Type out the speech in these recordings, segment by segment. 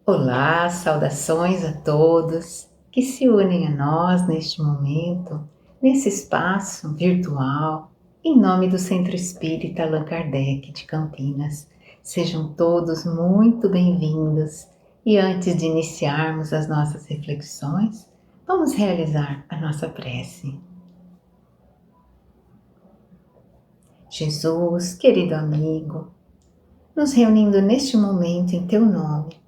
Olá, saudações a todos que se unem a nós neste momento, nesse espaço virtual, em nome do Centro Espírita Allan Kardec de Campinas. Sejam todos muito bem-vindos e antes de iniciarmos as nossas reflexões, vamos realizar a nossa prece. Jesus, querido amigo, nos reunindo neste momento em Teu nome,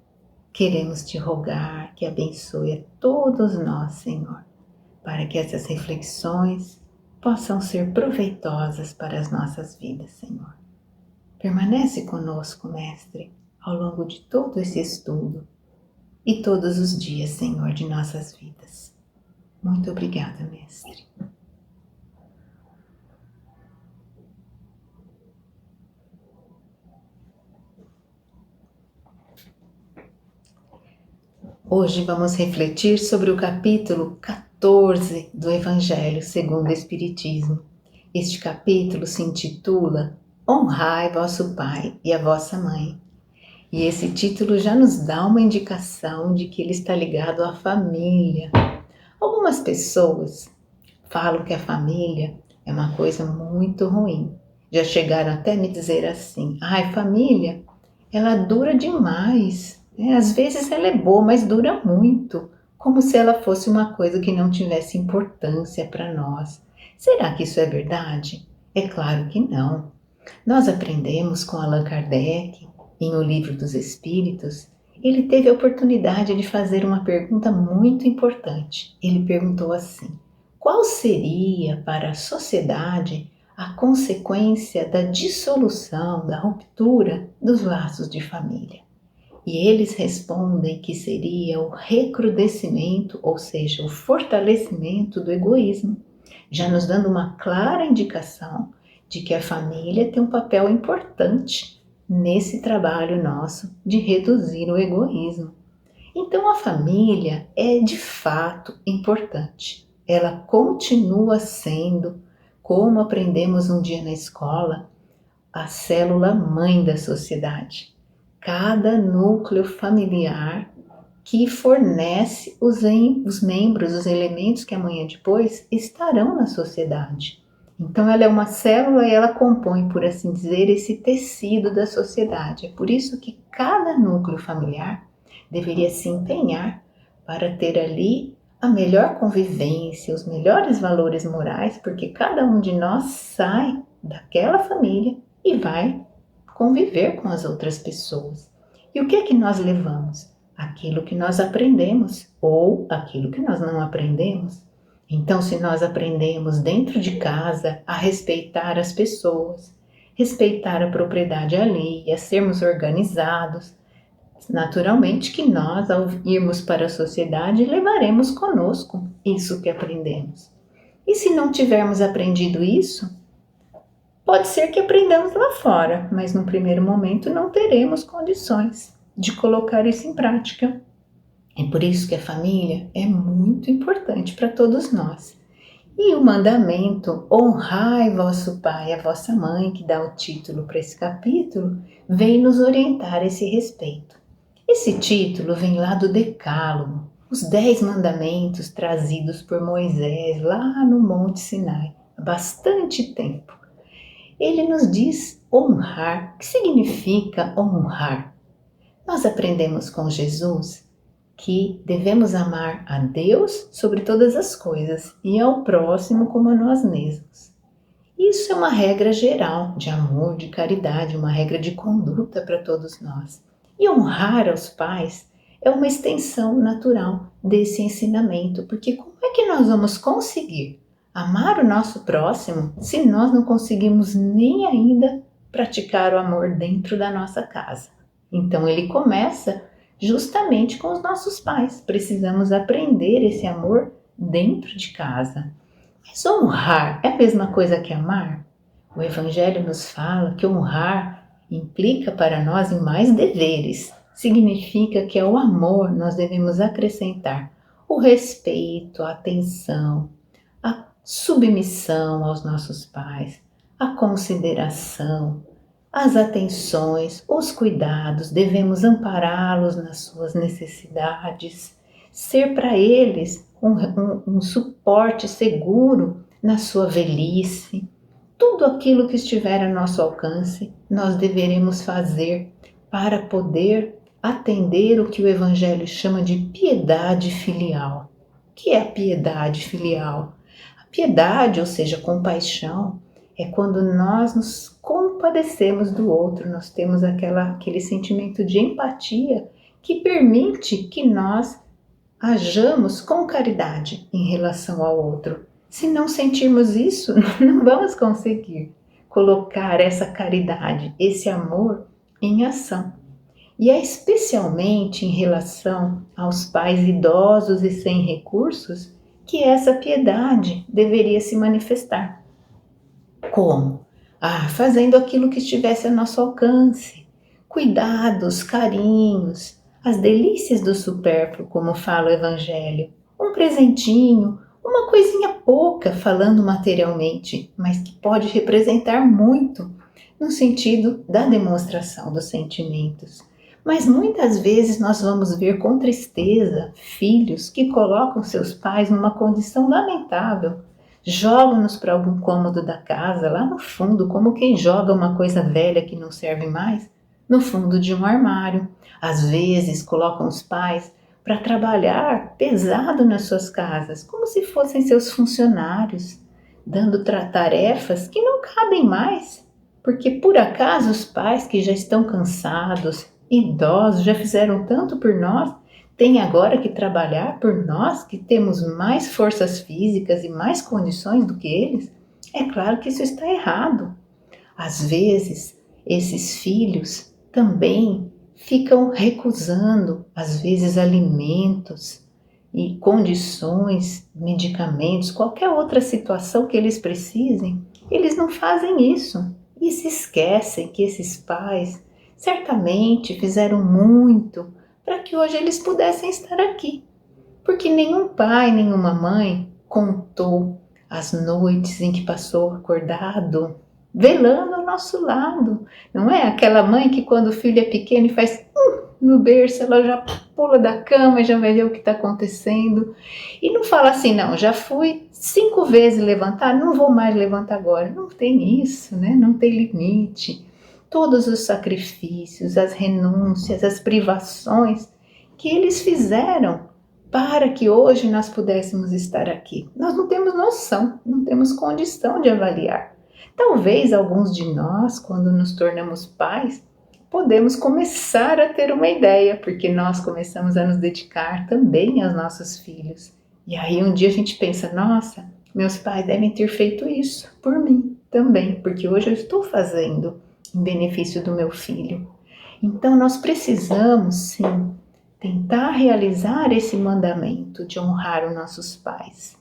queremos te rogar que abençoe a todos nós, Senhor, para que essas reflexões possam ser proveitosas para as nossas vidas, Senhor. Permanece conosco, Mestre, ao longo de todo esse estudo e todos os dias, Senhor, de nossas vidas. Muito obrigada, Mestre. Hoje vamos refletir sobre o capítulo 14 do Evangelho segundo o Espiritismo. Este capítulo se intitula Honrai vosso pai e a vossa mãe. E esse título já nos dá uma indicação de que ele está ligado à família. Algumas pessoas falam que a família é uma coisa muito ruim. Já chegaram até me dizer assim: ai, família, ela dura demais. Às vezes ela é boa, mas dura muito. Como se ela fosse uma coisa que não tivesse importância para nós. Será que isso é verdade? É claro que não. Nós aprendemos com Allan Kardec, em O Livro dos Espíritos, ele teve a oportunidade de fazer uma pergunta muito importante. Ele perguntou assim: qual seria para a sociedade a consequência da dissolução, da ruptura dos laços de família? E eles respondem que seria o recrudescimento, ou seja, o fortalecimento do egoísmo, já nos dando uma clara indicação de que a família tem um papel importante nesse trabalho nosso de reduzir o egoísmo. Então a família é de fato importante. Ela continua sendo, como aprendemos um dia na escola, a célula mãe da sociedade. Cada núcleo familiar que fornece os membros, os elementos que amanhã depois estarão na sociedade. Então ela é uma célula e ela compõe, por assim dizer, esse tecido da sociedade. É por isso que cada núcleo familiar deveria se empenhar para ter ali a melhor convivência, os melhores valores morais, porque cada um de nós sai daquela família e vai conviver com as outras pessoas. E o que é que nós levamos? Aquilo que nós aprendemos ou aquilo que nós não aprendemos. Então, se nós aprendemos dentro de casa a respeitar as pessoas, respeitar a propriedade alheia, sermos organizados, naturalmente que nós, ao irmos para a sociedade, levaremos conosco isso que aprendemos. E se não tivermos aprendido isso, pode ser que aprendamos lá fora, mas no primeiro momento não teremos condições de colocar isso em prática. É por isso que a família é muito importante para todos nós. E o mandamento, honrai vosso pai e a vossa mãe, que dá o título para esse capítulo, vem nos orientar a esse respeito. Esse título vem lá do Decálogo, os 10 mandamentos trazidos por Moisés lá no Monte Sinai, há bastante tempo. Ele nos diz honrar. O que significa honrar? Nós aprendemos com Jesus que devemos amar a Deus sobre todas as coisas e ao próximo como a nós mesmos. Isso é uma regra geral de amor, de caridade, uma regra de conduta para todos nós. E honrar aos pais é uma extensão natural desse ensinamento, porque como é que nós vamos conseguir amar o nosso próximo se nós não conseguimos nem ainda praticar o amor dentro da nossa casa? Então ele começa justamente com os nossos pais. Precisamos aprender esse amor dentro de casa. Mas honrar é a mesma coisa que amar? O Evangelho nos fala que honrar implica para nós em mais deveres. Significa que ao amor nós devemos acrescentar o respeito, a atenção, a submissão aos nossos pais, a consideração, as atenções, os cuidados, devemos ampará-los nas suas necessidades, ser para eles um suporte seguro na sua velhice. Tudo aquilo que estiver a nosso alcance, nós deveremos fazer para poder atender o que o Evangelho chama de piedade filial. O que é a piedade filial? A piedade, ou seja, compaixão, é quando nós nos compadecemos do outro, nós temos aquele sentimento de empatia que permite que nós hajamos com caridade em relação ao outro. Se não sentirmos isso, não vamos conseguir colocar essa caridade, esse amor em ação. E é especialmente em relação aos pais idosos e sem recursos que essa piedade deveria se manifestar. Como? Fazendo aquilo que estivesse a nosso alcance. Cuidados, carinhos, as delícias do supérfluo, como fala o Evangelho. Um presentinho, uma coisinha pouca, falando materialmente, mas que pode representar muito no sentido da demonstração dos sentimentos. Mas muitas vezes nós vamos ver com tristeza filhos que colocam seus pais numa condição lamentável, jogam-nos para algum cômodo da casa, lá no fundo, como quem joga uma coisa velha que não serve mais, no fundo de um armário. Às vezes colocam os pais para trabalhar pesado nas suas casas, como se fossem seus funcionários, dando tarefas que não cabem mais, porque por acaso os pais que já estão cansados, idosos, já fizeram tanto por nós, têm agora que trabalhar por nós que temos mais forças físicas e mais condições do que eles? É claro que isso está errado. Às vezes, esses filhos também ficam recusando, às vezes, alimentos e condições, medicamentos, qualquer outra situação que eles precisem. Eles não fazem isso e se esquecem que esses pais certamente fizeram muito para que hoje eles pudessem estar aqui. Porque nenhum pai, nenhuma mãe contou as noites em que passou acordado, velando ao nosso lado. Não é aquela mãe que quando o filho é pequeno e faz no berço, ela já pula da cama e já vai ver o que está acontecendo. E não fala assim, não, já fui 5 vezes levantar, não vou mais levantar agora. Não tem isso, né? Não tem limite. Todos os sacrifícios, as renúncias, as privações que eles fizeram para que hoje nós pudéssemos estar aqui. Nós não temos noção, não temos condição de avaliar. Talvez alguns de nós, quando nos tornamos pais, podemos começar a ter uma ideia, porque nós começamos a nos dedicar também aos nossos filhos. E aí um dia a gente pensa, nossa, meus pais devem ter feito isso por mim também, porque hoje eu estou fazendo em benefício do meu filho. Então nós precisamos, sim, tentar realizar esse mandamento de honrar os nossos pais.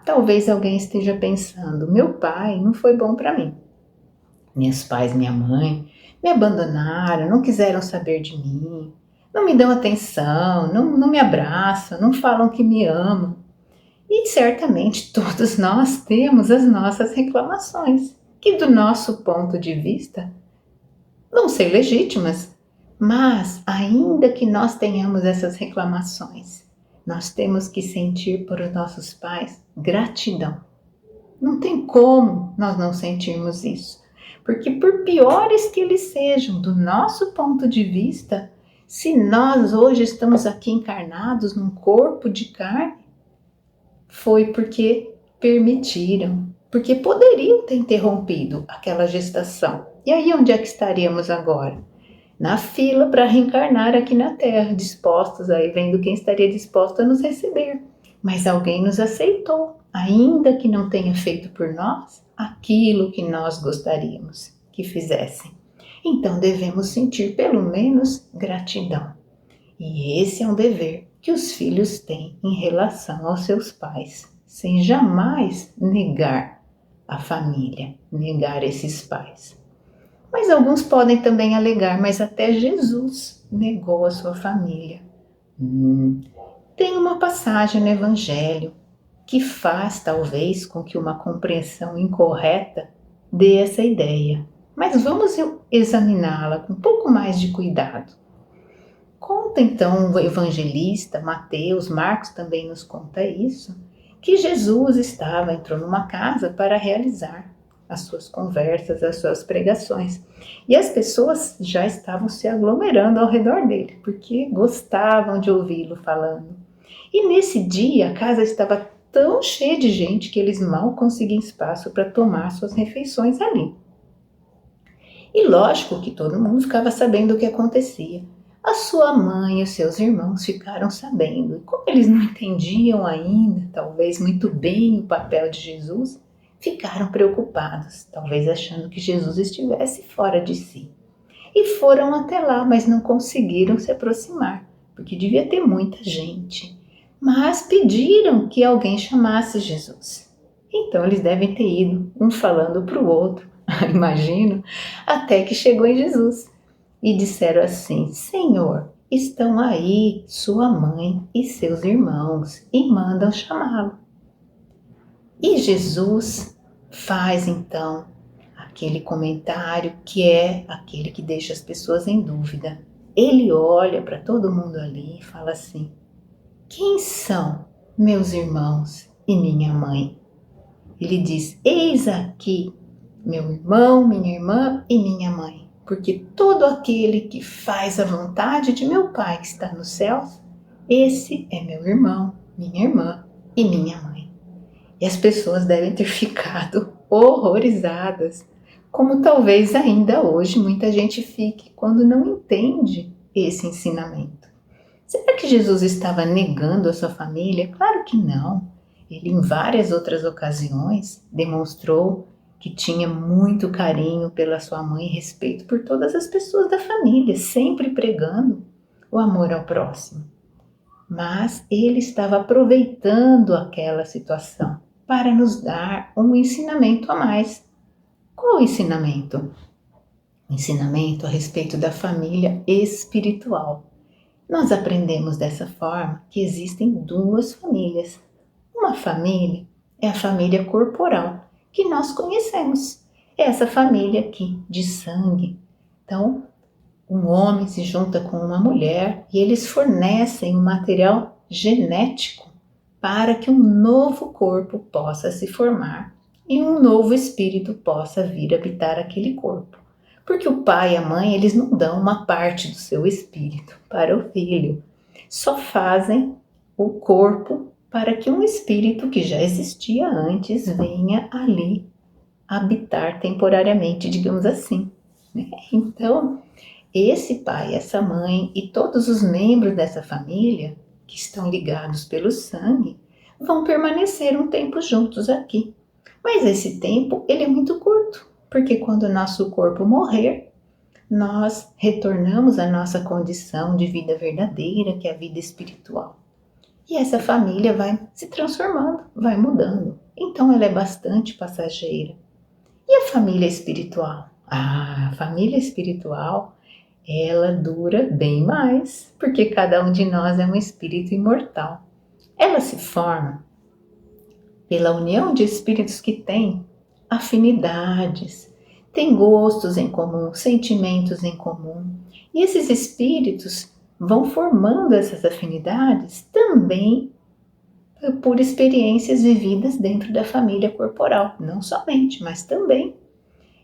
Talvez alguém esteja pensando, meu pai não foi bom para mim. Meus pais, minha mãe, me abandonaram, não quiseram saber de mim, não me dão atenção, não me abraçam, não falam que me amam. E certamente todos nós temos as nossas reclamações, que do nosso ponto de vista vão ser legítimas, mas ainda que nós tenhamos essas reclamações, nós temos que sentir por os nossos pais gratidão. Não tem como nós não sentirmos isso, porque por piores que eles sejam, do nosso ponto de vista, se nós hoje estamos aqui encarnados num corpo de carne, foi porque permitiram, porque poderiam ter interrompido aquela gestação. E aí onde é que estaríamos agora? Na fila para reencarnar aqui na Terra, dispostos aí, vendo quem estaria disposto a nos receber. Mas alguém nos aceitou, ainda que não tenha feito por nós aquilo que nós gostaríamos que fizessem. Então devemos sentir pelo menos gratidão. E esse é um dever que os filhos têm em relação aos seus pais, sem jamais negar a família, negar esses pais. Mas alguns podem também alegar, mas até Jesus negou a sua família. Tem uma passagem no Evangelho que faz, talvez, com que uma compreensão incorreta dê essa ideia. Mas vamos examiná-la com um pouco mais de cuidado. Conta então o evangelista Mateus, Marcos também nos conta isso, que Jesus entrou numa casa para realizar as suas conversas, as suas pregações. E as pessoas já estavam se aglomerando ao redor dele, porque gostavam de ouvi-lo falando. E nesse dia a casa estava tão cheia de gente que eles mal conseguiam espaço para tomar suas refeições ali. E lógico que todo mundo ficava sabendo o que acontecia. A sua mãe e os seus irmãos ficaram sabendo. E como eles não entendiam ainda, talvez muito bem, o papel de Jesus, ficaram preocupados, talvez achando que Jesus estivesse fora de si. E foram até lá, mas não conseguiram se aproximar, porque devia ter muita gente. Mas pediram que alguém chamasse Jesus. Então eles devem ter ido, um falando para o outro, imagino, até que chegou em Jesus. E disseram assim: Senhor, estão aí sua mãe e seus irmãos e mandam chamá-lo. E Jesus faz então aquele comentário que é aquele que deixa as pessoas em dúvida. Ele olha para todo mundo ali e fala assim: quem são meus irmãos e minha mãe? Ele diz: eis aqui meu irmão, minha irmã e minha mãe, porque todo aquele que faz a vontade de meu Pai que está nos céus, esse é meu irmão, minha irmã e minha mãe. E as pessoas devem ter ficado horrorizadas, como talvez ainda hoje muita gente fique quando não entende esse ensinamento. Será que Jesus estava negando a sua família? Claro que não. Ele, em várias outras ocasiões, demonstrou que tinha muito carinho pela sua mãe e respeito por todas as pessoas da família, sempre pregando o amor ao próximo. Mas ele estava aproveitando aquela situação para nos dar um ensinamento a mais. Qual o ensinamento? O ensinamento a respeito da família espiritual. Nós aprendemos dessa forma que existem duas famílias. Uma família é a família corporal, que nós conhecemos. É essa família aqui, de sangue. Então, um homem se junta com uma mulher e eles fornecem um material genético para que um novo corpo possa se formar e um novo espírito possa vir habitar aquele corpo. Porque o pai e a mãe, eles não dão uma parte do seu espírito para o filho, só fazem o corpo para que um espírito que já existia antes venha ali habitar temporariamente, digamos assim. Então, esse pai, essa mãe e todos os membros dessa família, que estão ligados pelo sangue, vão permanecer um tempo juntos aqui. Mas esse tempo, ele é muito curto, porque quando o nosso corpo morrer, nós retornamos à nossa condição de vida verdadeira, que é a vida espiritual. E essa família vai se transformando, vai mudando. Então ela é bastante passageira. E a família espiritual? A família espiritual, ela dura bem mais, porque cada um de nós é um espírito imortal. Ela se forma pela união de espíritos que têm afinidades, têm gostos em comum, sentimentos em comum. E esses espíritos vão formando essas afinidades também por experiências vividas dentro da família corporal, não somente, mas também.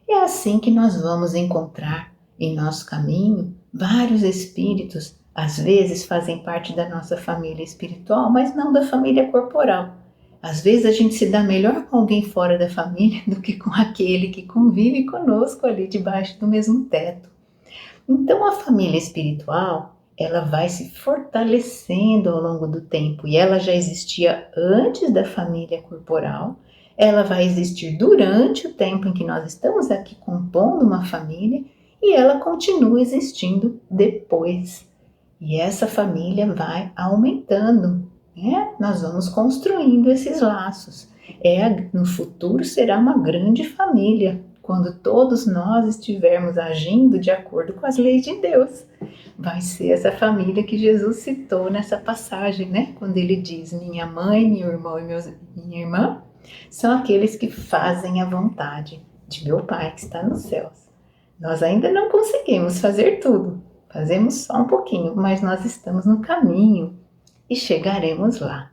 É assim que nós vamos encontrar em nosso caminho vários espíritos, às vezes fazem parte da nossa família espiritual, mas não da família corporal. Às vezes a gente se dá melhor com alguém fora da família do que com aquele que convive conosco ali debaixo do mesmo teto. Então a família espiritual, ela vai se fortalecendo ao longo do tempo e ela já existia antes da família corporal, ela vai existir durante o tempo em que nós estamos aqui compondo uma família e ela continua existindo depois. E essa família vai aumentando, né? Nós vamos construindo esses laços. No futuro será uma grande família, quando todos nós estivermos agindo de acordo com as leis de Deus. Vai ser essa família que Jesus citou nessa passagem, né? Quando ele diz: minha mãe, meu irmão e minha irmã são aqueles que fazem a vontade de meu Pai que está nos céus. Nós ainda não conseguimos fazer tudo, fazemos só um pouquinho, mas nós estamos no caminho e chegaremos lá.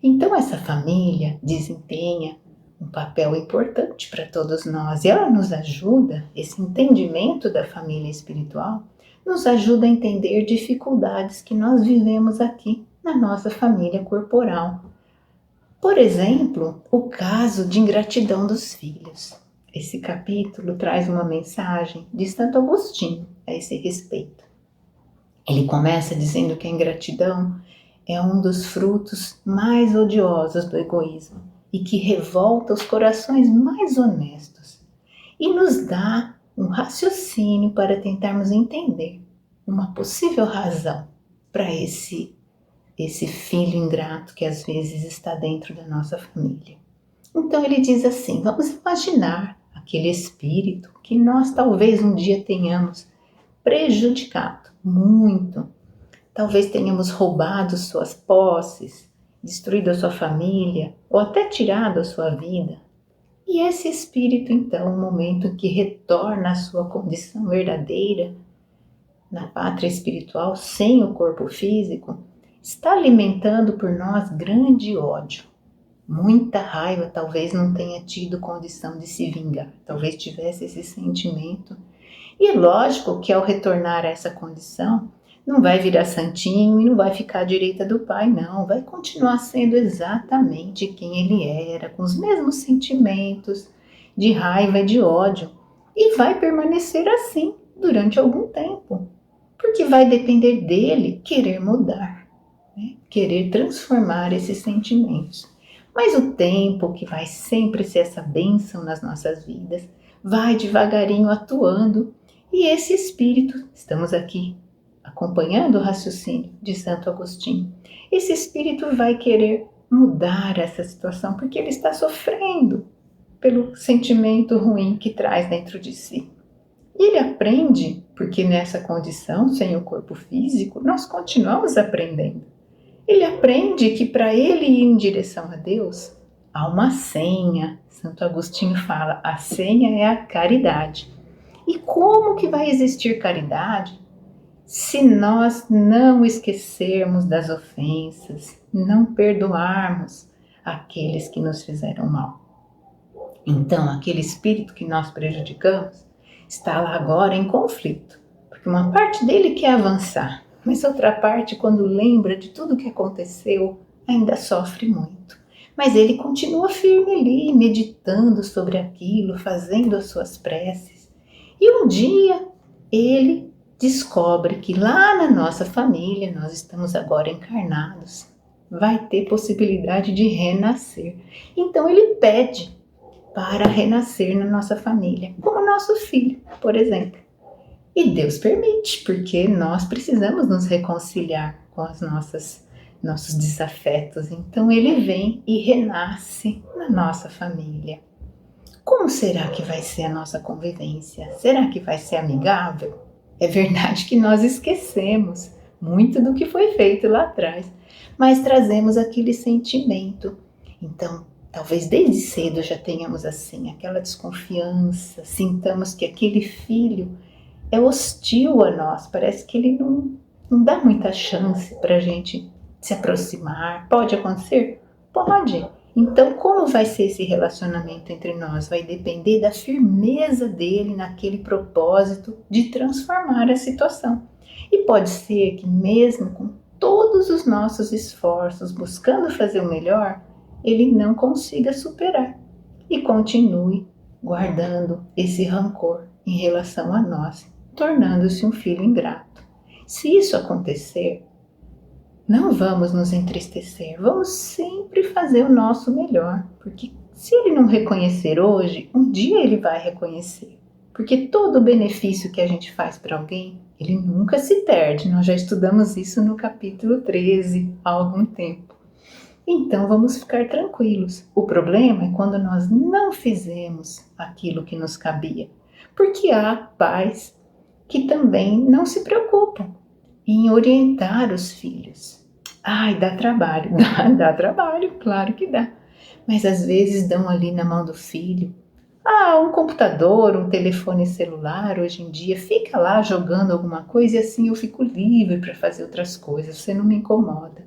Então essa família desempenha um papel importante para todos nós e ela nos ajuda, esse entendimento da família espiritual, nos ajuda a entender dificuldades que nós vivemos aqui na nossa família corporal. Por exemplo, o caso de ingratidão dos filhos. Esse capítulo traz uma mensagem de Santo Agostinho a esse respeito. Ele começa dizendo que a ingratidão é um dos frutos mais odiosos do egoísmo e que revolta os corações mais honestos e nos dá um raciocínio para tentarmos entender uma possível razão para esse filho ingrato que às vezes está dentro da nossa família. Então ele diz assim, vamos imaginar aquele espírito que nós talvez um dia tenhamos prejudicado muito. Talvez tenhamos roubado suas posses, destruído a sua família ou até tirado a sua vida. E esse espírito, então, no momento que retorna à sua condição verdadeira, na pátria espiritual, sem o corpo físico, está alimentando por nós grande ódio. Muita raiva, talvez não tenha tido condição de se vingar, talvez tivesse esse sentimento. E é lógico que ao retornar a essa condição, não vai virar santinho e não vai ficar à direita do Pai, não. Vai continuar sendo exatamente quem ele era, com os mesmos sentimentos de raiva e de ódio. E vai permanecer assim durante algum tempo, porque vai depender dele querer mudar, né? Querer transformar esses sentimentos. Mas o tempo, que vai sempre ser essa bênção nas nossas vidas, vai devagarinho atuando. E esse espírito, estamos aqui acompanhando o raciocínio de Santo Agostinho, esse espírito vai querer mudar essa situação porque ele está sofrendo pelo sentimento ruim que traz dentro de si. E ele aprende, porque nessa condição, sem o corpo físico, nós continuamos aprendendo. Ele aprende que para ele ir em direção a Deus, há uma senha. Santo Agostinho fala, a senha é a caridade. E como que vai existir caridade se nós não esquecermos das ofensas, não perdoarmos aqueles que nos fizeram mal? Então, aquele espírito que nós prejudicamos está lá agora em conflito, porque uma parte dele quer avançar, mas outra parte, quando lembra de tudo que aconteceu, ainda sofre muito. Mas ele continua firme ali, meditando sobre aquilo, fazendo as suas preces. E um dia ele descobre que lá na nossa família, nós estamos agora encarnados, vai ter possibilidade de renascer. Então ele pede para renascer na nossa família, como nosso filho, por exemplo. E Deus permite, porque nós precisamos nos reconciliar com as nossos desafetos. Então ele vem e renasce na nossa família. Como será que vai ser a nossa convivência? Será que vai ser amigável? É verdade que nós esquecemos muito do que foi feito lá atrás, mas trazemos aquele sentimento. Então, talvez desde cedo já tenhamos assim, aquela desconfiança, sintamos que aquele filho é hostil a nós, parece que ele não dá muita chance para a gente se aproximar. Pode acontecer? Pode. Então, como vai ser esse relacionamento entre nós? Vai depender da firmeza dele naquele propósito de transformar a situação. E pode ser que mesmo com todos os nossos esforços buscando fazer o melhor, ele não consiga superar e continue guardando esse rancor em relação a nós, tornando-se um filho ingrato. Se isso acontecer, não vamos nos entristecer, vamos sempre fazer o nosso melhor, porque se ele não reconhecer hoje, um dia ele vai reconhecer. Porque todo o benefício que a gente faz para alguém, ele nunca se perde. Nós já estudamos isso no capítulo 13 há algum tempo. Então vamos ficar tranquilos. O problema é quando nós não fizemos aquilo que nos cabia, porque há pais que também não se preocupam em orientar os filhos. Ai, dá trabalho, dá trabalho, claro que dá. Mas às vezes dão ali na mão do filho Um computador, um telefone celular hoje em dia, fica lá jogando alguma coisa e assim eu fico livre para fazer outras coisas, você não me incomoda.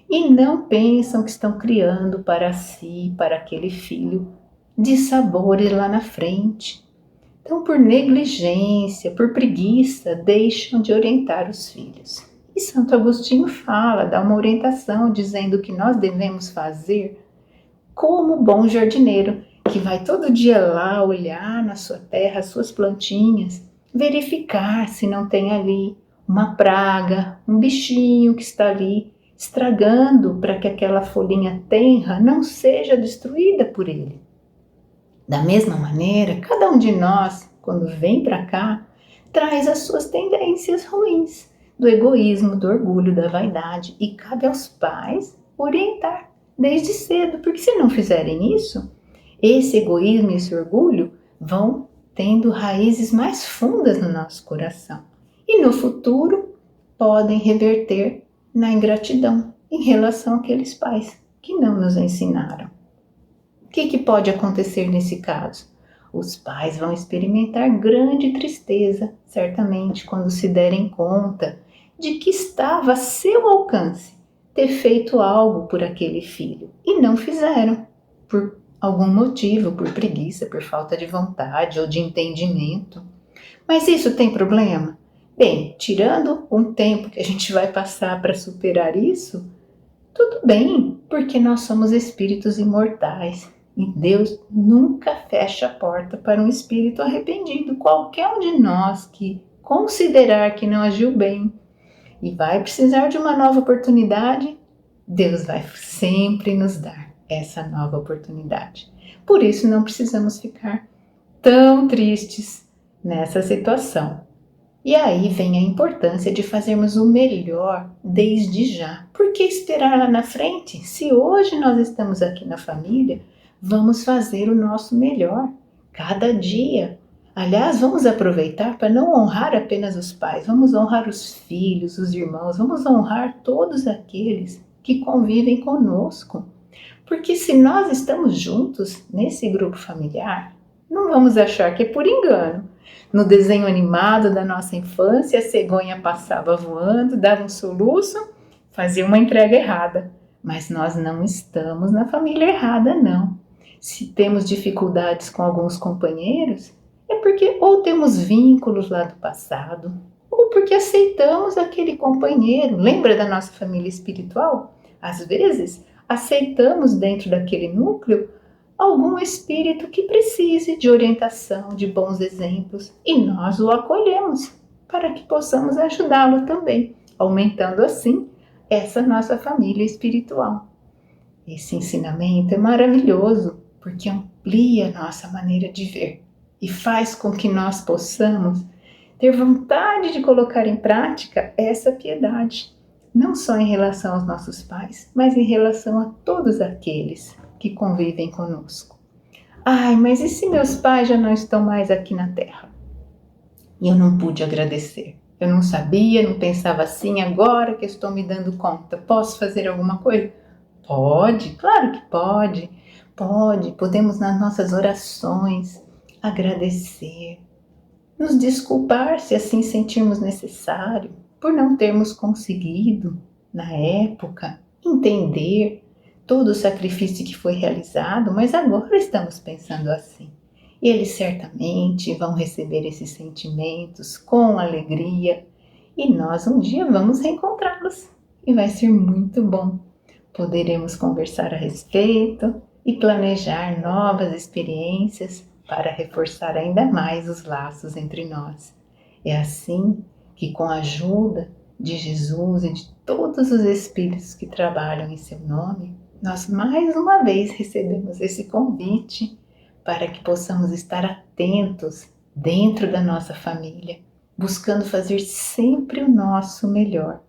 E não pensam que estão criando para si, para aquele filho, dissabores lá na frente. Então, por negligência, por preguiça, deixam de orientar os filhos. E Santo Agostinho fala, dá uma orientação dizendo que nós devemos fazer como bom jardineiro, que vai todo dia lá olhar na sua terra, as suas plantinhas, verificar se não tem ali uma praga, um bichinho que está ali estragando para que aquela folhinha tenra não seja destruída por ele. Da mesma maneira, cada um de nós, quando vem para cá, traz as suas tendências ruins, do egoísmo, do orgulho, da vaidade, e cabe aos pais orientar desde cedo, porque se não fizerem isso, esse egoísmo e esse orgulho vão tendo raízes mais fundas no nosso coração e no futuro podem reverter na ingratidão em relação àqueles pais que não nos ensinaram. O que pode acontecer nesse caso? Os pais vão experimentar grande tristeza, certamente, quando se derem conta de que estava a seu alcance ter feito algo por aquele filho e não fizeram, por algum motivo, por preguiça, por falta de vontade ou de entendimento. Mas isso tem problema? Bem, tirando um tempo que a gente vai passar para superar isso, tudo bem, porque nós somos espíritos imortais e Deus nunca fecha a porta para um espírito arrependido. Qualquer um de nós que considerar que não agiu bem e vai precisar de uma nova oportunidade, Deus vai sempre nos dar essa nova oportunidade. Por isso não precisamos ficar tão tristes nessa situação. E aí vem a importância de fazermos o melhor desde já. Por que esperar lá na frente? Se hoje nós estamos aqui na família, vamos fazer o nosso melhor, cada dia. Aliás, vamos aproveitar para não honrar apenas os pais, vamos honrar os filhos, os irmãos, vamos honrar todos aqueles que convivem conosco. Porque se nós estamos juntos nesse grupo familiar, não vamos achar que é por engano. No desenho animado da nossa infância, a cegonha passava voando, dava um soluço, fazia uma entrega errada. Mas nós não estamos na família errada, não. Se temos dificuldades com alguns companheiros, é porque ou temos vínculos lá do passado, ou porque aceitamos aquele companheiro. Lembra da nossa família espiritual? Às vezes, aceitamos dentro daquele núcleo algum espírito que precise de orientação, de bons exemplos, e nós o acolhemos para que possamos ajudá-lo também, aumentando assim essa nossa família espiritual. Esse ensinamento é maravilhoso porque amplia a nossa maneira de ver e faz com que nós possamos ter vontade de colocar em prática essa piedade, não só em relação aos nossos pais, mas em relação a todos aqueles que convivem conosco. Mas e se meus pais já não estão mais aqui na Terra? E eu não pude agradecer. Eu não sabia, não pensava assim, agora que estou me dando conta, posso fazer alguma coisa? Pode, claro que pode. Podemos nas nossas orações agradecer, nos desculpar se assim sentirmos necessário, por não termos conseguido, na época, entender todo o sacrifício que foi realizado, mas agora estamos pensando assim. E eles certamente vão receber esses sentimentos com alegria e nós um dia vamos reencontrá-los e vai ser muito bom. Poderemos conversar a respeito e planejar novas experiências para reforçar ainda mais os laços entre nós. É assim que, com a ajuda de Jesus e de todos os espíritos que trabalham em seu nome, nós mais uma vez recebemos esse convite para que possamos estar atentos dentro da nossa família, buscando fazer sempre o nosso melhor.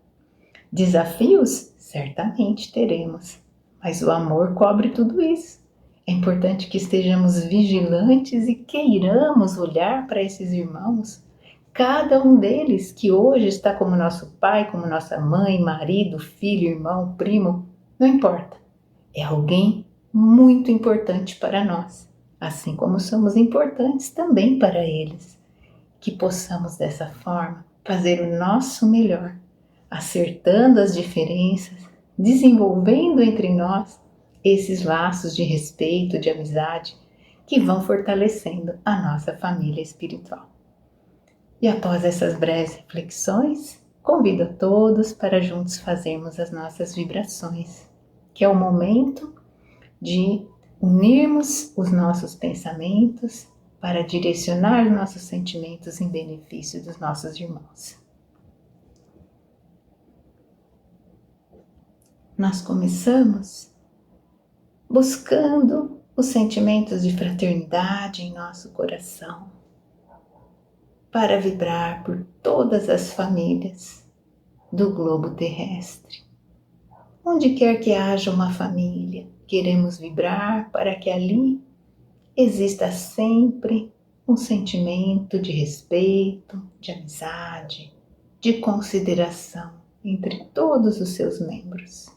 Desafios? Certamente teremos, mas o amor cobre tudo isso. É importante que estejamos vigilantes e queiramos olhar para esses irmãos, cada um deles que hoje está como nosso pai, como nossa mãe, marido, filho, irmão, primo, não importa. É alguém muito importante para nós assim como somos importantes também para eles. Que possamos dessa forma fazer o nosso melhor, acertando as diferenças, desenvolvendo entre nós esses laços de respeito, de amizade, que vão fortalecendo a nossa família espiritual. E após essas breves reflexões, convido a todos para juntos fazermos as nossas vibrações, que é o momento de unirmos os nossos pensamentos para direcionar nossos sentimentos em benefício dos nossos irmãos. Nós começamos buscando os sentimentos de fraternidade em nosso coração, para vibrar por todas as famílias do globo terrestre. Onde quer que haja uma família, queremos vibrar para que ali exista sempre um sentimento de respeito, de amizade, de consideração entre todos os seus membros.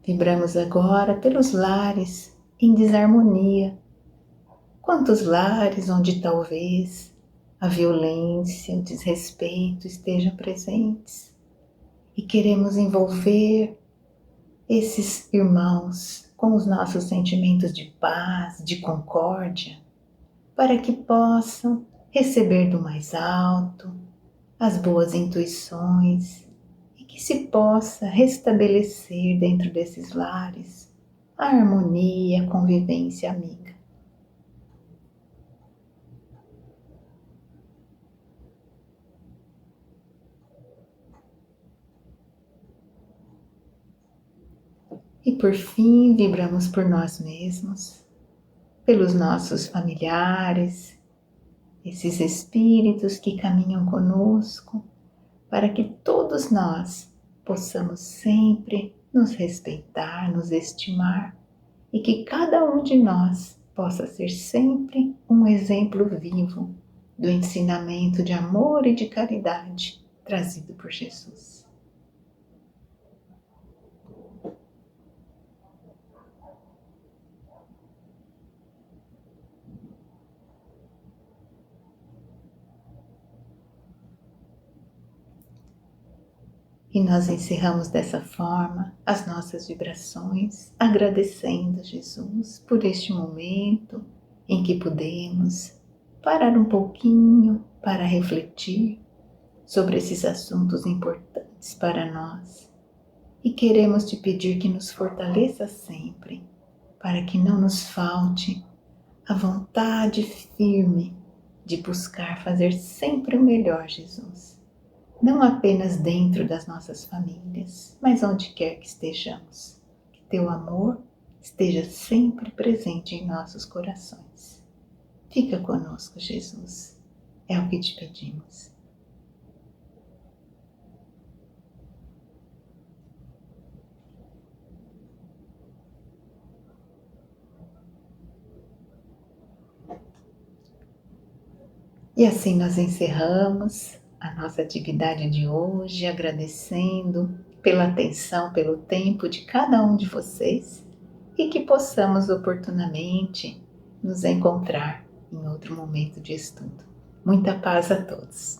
Vibramos agora pelos lares em desarmonia. Quantos lares onde talvez a violência, o desrespeito estejam presentes e queremos envolver esses irmãos com os nossos sentimentos de paz, de concórdia, para que possam receber do mais alto as boas intuições e que se possa restabelecer dentro desses lares a harmonia, a convivência amiga. E por fim, vibramos por nós mesmos, pelos nossos familiares, esses espíritos que caminham conosco, para que todos nós possamos sempre nos respeitar, nos estimar e que cada um de nós possa ser sempre um exemplo vivo do ensinamento de amor e de caridade trazido por Jesus. E nós encerramos dessa forma as nossas vibrações, agradecendo Jesus por este momento em que pudemos parar um pouquinho para refletir sobre esses assuntos importantes para nós. E queremos te pedir que nos fortaleça sempre, para que não nos falte a vontade firme de buscar fazer sempre o melhor, Jesus. Não apenas dentro das nossas famílias, mas onde quer que estejamos. Que teu amor esteja sempre presente em nossos corações. Fica conosco, Jesus. É o que te pedimos. E assim nós encerramos a nossa atividade de hoje, agradecendo pela atenção, pelo tempo de cada um de vocês e que possamos oportunamente nos encontrar em outro momento de estudo. Muita paz a todos.